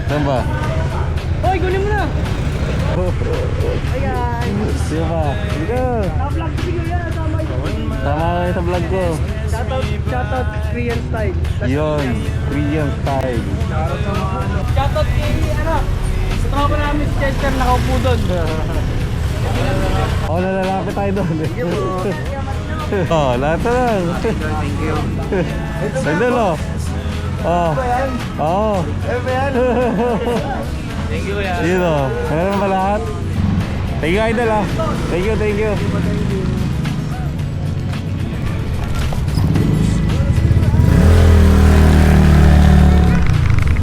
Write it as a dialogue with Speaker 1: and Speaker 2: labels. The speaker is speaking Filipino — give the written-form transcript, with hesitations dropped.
Speaker 1: Saan ba?
Speaker 2: Hoy, kunin mo na! Ayan!
Speaker 1: Sino ba? Dito!
Speaker 2: Na-vlog ko siguro yan, tama yun.
Speaker 1: Tama kayo sa vlog ko.
Speaker 2: Shoutout Korean style.
Speaker 1: Yun, Korean style.
Speaker 2: Shoutout kay, sa tropa namin si Chester, nakaupo doon.
Speaker 1: Oh, nalalapit tayo doon. Oh, lahat na lang.
Speaker 2: Thank you.
Speaker 1: Sandal oh. Oh. Oh.
Speaker 2: Thank you, kuya.
Speaker 1: Dito. Meron ba lahat? Thank you, idol ah. Thank you, thank you.